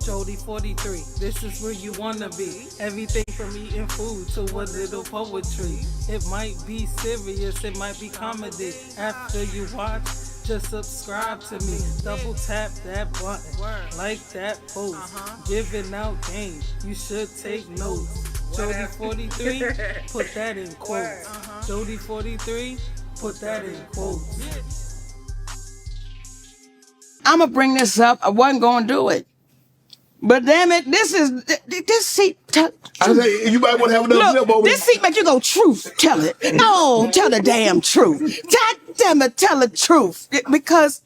Jody 43, this is where you wanna be. Everything from eating food to a little poetry. It might be serious, it might be comedy. After you watch, just subscribe to me. Double tap that button, like that post. Giving out game, you should take notes. Jody 43, put that in quotes. Jody 43, put that in quotes. I'm gonna bring this up. I wasn't gonna do it. But damn it, this seat. I say, you might want to have another sip over this seat make you go, truth, tell it. No, tell the damn truth. God damn it, tell the truth. Because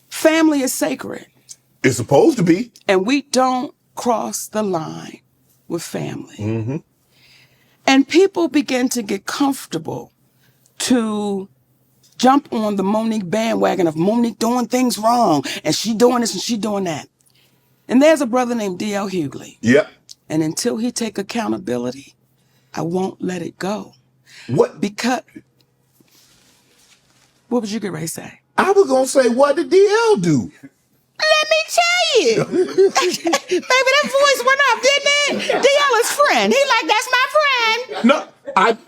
family is sacred. It's supposed to be. And we don't cross the line with family. Mm-hmm. And people begin to get comfortable to jump on the Monique bandwagon of Monique doing things wrong, and she doing this and she doing that. And there's a brother named D.L. Hughley. Yep. And until he take accountability, I won't let it go. What? Because, what would you get ready to say? I was going to say, what did DL do? Let me tell you. Baby, that voice went up, didn't it? DL is friend. He like, that's my friend. No,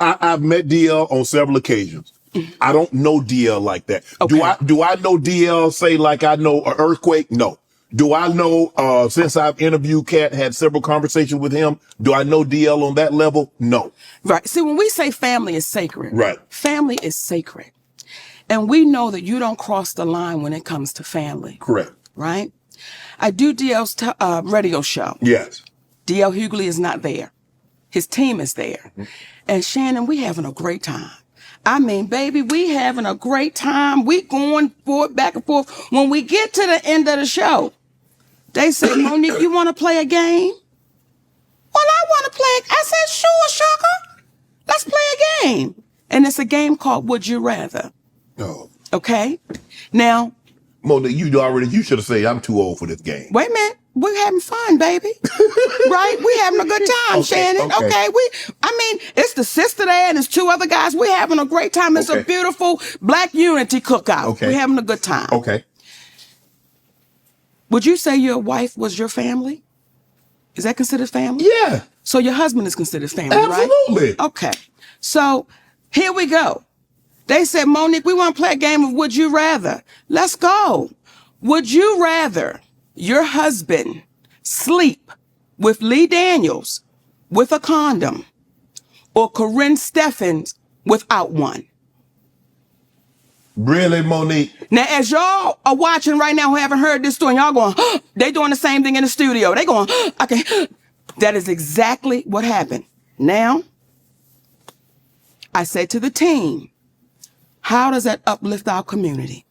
I've met DL on several occasions. I don't know DL like that. Okay. Do I know DL say like I know an earthquake? No. Do I know, since I've interviewed Cat, had several conversations with him, do I know DL on that level? No. Right. See, when we say family is sacred, right? Family is sacred. And we know that you don't cross the line when it comes to family. Correct. Right? I do DL's radio show. Yes. DL Hughley is not there. His team is there. Mm-hmm. And Shannon, we having a great time. I mean, baby, we having a great time. We going forward, back and forth. When we get to the end of the show, they say, Monique, you want to play a game? Well, I want to play. I said, sure, sugar. Let's play a game. And it's a game called Would You Rather. Oh. Okay? Now. Monique, you should have said, I'm too old for this game. Wait a minute. We're having fun, baby. Right? We're having a good time, okay, Shannon. Okay. It's the sister there and there's two other guys. We're having a great time. It's a beautiful Black unity cookout. Okay. We're having a good time. Okay. Would you say your wife was your family? Is that considered family? Yeah. So your husband is considered family, Absolutely. Right? Okay. So here we go. They said, Monique, we want to play a game of Would You Rather. Let's go. Would you rather your husband sleep with Lee Daniels with a condom or Corinne Steffens without one? Really, Monique? Now, as y'all are watching right now who haven't heard this story, y'all going, they doing the same thing in the studio. They going, okay. That is exactly what happened. Now, I said to the team, how does that uplift our community?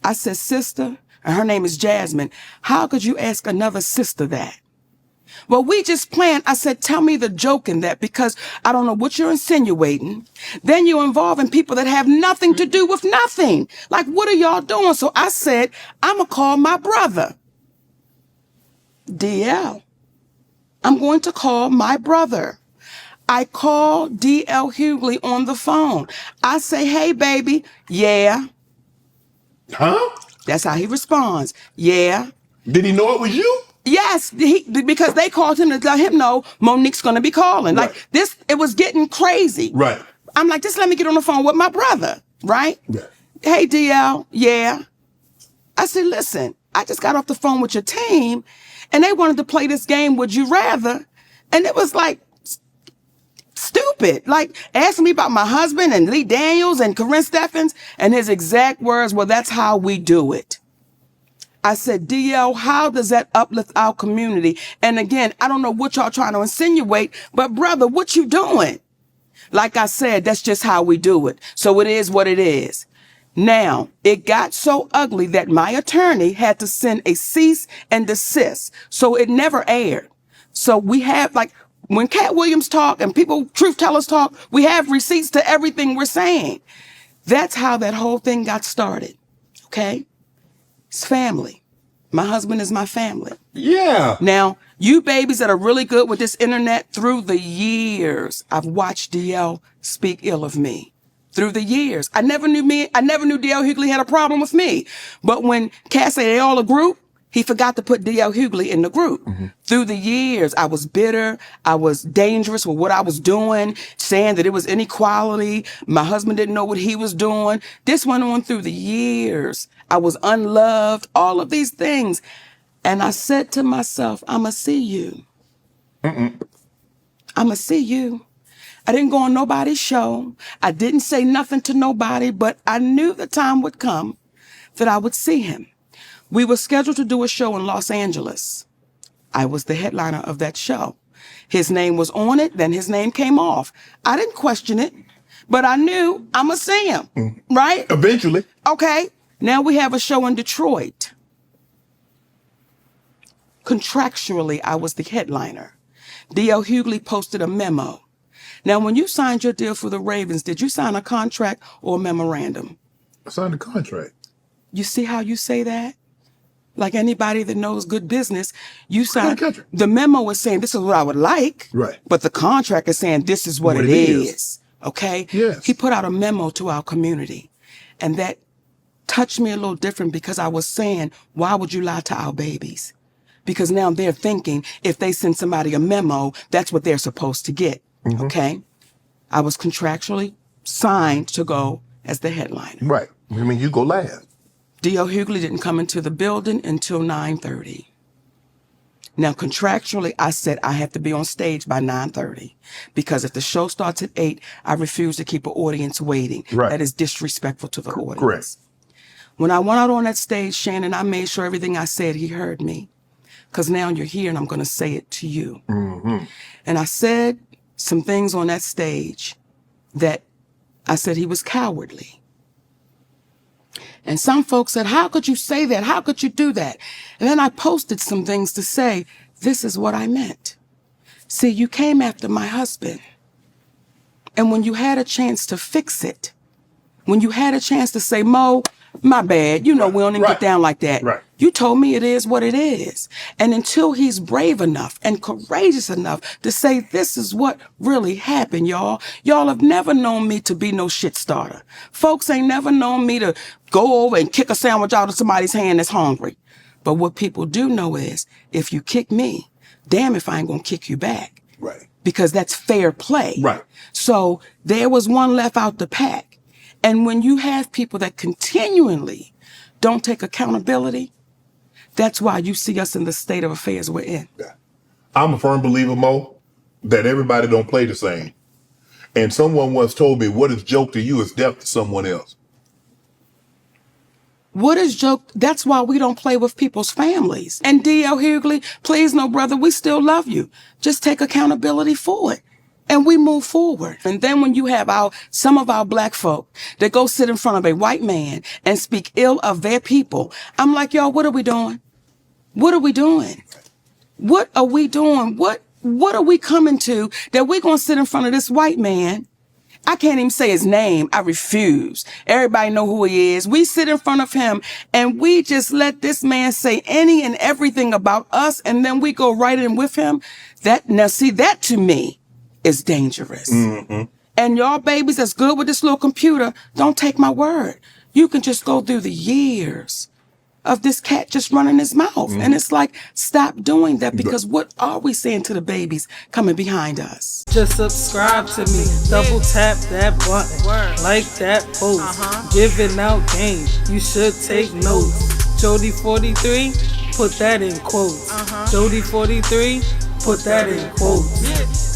I said, sister, and her name is Jasmine, how could you ask another sister that? Well, we just planned. I said, tell me the joke in that, because I don't know what you're insinuating. Then you're involving people that have nothing to do with nothing. Like, what are y'all doing? So I said, I'm going to call my brother. DL. I'm going to call my brother. I call DL Hughley on the phone. I say, hey, baby. Yeah. Huh? That's how he responds. Yeah. Did he know it was you? Yes, because they called him to let him know Monique's going to be calling. Right. Like this, it was getting crazy. Right. I'm like, just let me get on the phone with my brother. Right? Yeah. Hey, DL. Yeah. I said, listen, I just got off the phone with your team and they wanted to play this game, Would You Rather? And it was like stupid. Like asking me about my husband and Lee Daniels and Corinne Steffens, and his exact words, well, that's how we do it. I said, DL, how does that uplift our community? And again, I don't know what y'all trying to insinuate, but brother, what you doing? Like I said, that's just how we do it. So it is what it is. Now, it got so ugly that my attorney had to send a cease and desist. So it never aired. So we have, like, when Cat Williams talk and people, truth tellers talk, we have receipts to everything we're saying. That's how that whole thing got started. Okay? It's family. My husband is my family. Yeah. Now, you babies that are really good with this internet, through the years, I've watched DL speak ill of me. through the years. I never knew D.L. Hughley had a problem with me. But when Cass said they all a group, he forgot to put D.L. Hughley in the group. Through the years, I was bitter. I was dangerous with what I was doing, saying that it was inequality. My husband didn't know what he was doing. This went on through the years. I was unloved, all of these things. And I said to myself, I'ma see you. I'ma see you. I didn't go on nobody's show. I didn't say nothing to nobody, but I knew the time would come that I would see him. We were scheduled to do a show in Los Angeles. I was the headliner of that show. His name was on it, then his name came off. I didn't question it, but I knew I'ma see him, right? Eventually. Okay, now we have a show in Detroit. Contractually, I was the headliner. D.L. Hughley posted a memo. Now, when you signed your deal for the Ravens, did you sign a contract or a memorandum? I signed a contract. You see how you say that? Like anybody that knows good business, you sign. The memo is saying this is what I would like. Right. But the contract is saying this is what it is. Okay? Yes. He put out a memo to our community. And that touched me a little different because I was saying, why would you lie to our babies? Because now they're thinking if they send somebody a memo, that's what they're supposed to get. Okay? I was contractually signed to go as the headliner. Right. I mean, you go last. D.L. Hughley didn't come into the building until 9:30. Now, contractually, I said I have to be on stage by 9:30 because if the show starts at 8, I refuse to keep an audience waiting. Right. That is disrespectful to the audience. Correct. When I went out on that stage, Shannon, I made sure everything I said, he heard me. Because now you're here and I'm going to say it to you. And I said some things on that stage that I said he was cowardly. And some folks said, how could you say that? How could you do that? And then I posted some things to say, this is what I meant. See, you came after my husband. And when you had a chance to fix it, when you had a chance to say, Mo, my bad, you know, we don't even get down like that. Right. You told me it is what it is. And until he's brave enough and courageous enough to say, this is what really happened, y'all. Y'all have never known me to be no shit starter. Folks ain't never known me to go over and kick a sandwich out of somebody's hand that's hungry. But what people do know is if you kick me, damn if I ain't gonna kick you back. Right. Because that's fair play. Right. So there was one left out the pack. And when you have people that continually don't take accountability, that's why you see us in the state of affairs we're in. I'm a firm believer, Mo, that everybody don't play the same. And someone once told me, what is joke to you is death to someone else. What is joke? That's why we don't play with people's families. And D.L. Hughley, please, no, brother, we still love you. Just take accountability for it. And we move forward. And then when you have some of our black folk that go sit in front of a white man and speak ill of their people, I'm like, y'all, what are we doing? What are we doing? What are we doing? What are we coming to that we're going to sit in front of this white man? I can't even say his name. I refuse. Everybody know who he is. We sit in front of him and we just let this man say any and everything about us. And then we go right in with him. Now see, that to me is dangerous. And y'all babies that's good with this little computer, don't take my word. You can just go through the years of this cat just running his mouth. And it's like, stop doing that because what are we saying to the babies coming behind us? Just subscribe to me, double tap that button, like that post, giving out game, you should take notes. Jody 43, put that in quotes. Jody 43, put that in quotes.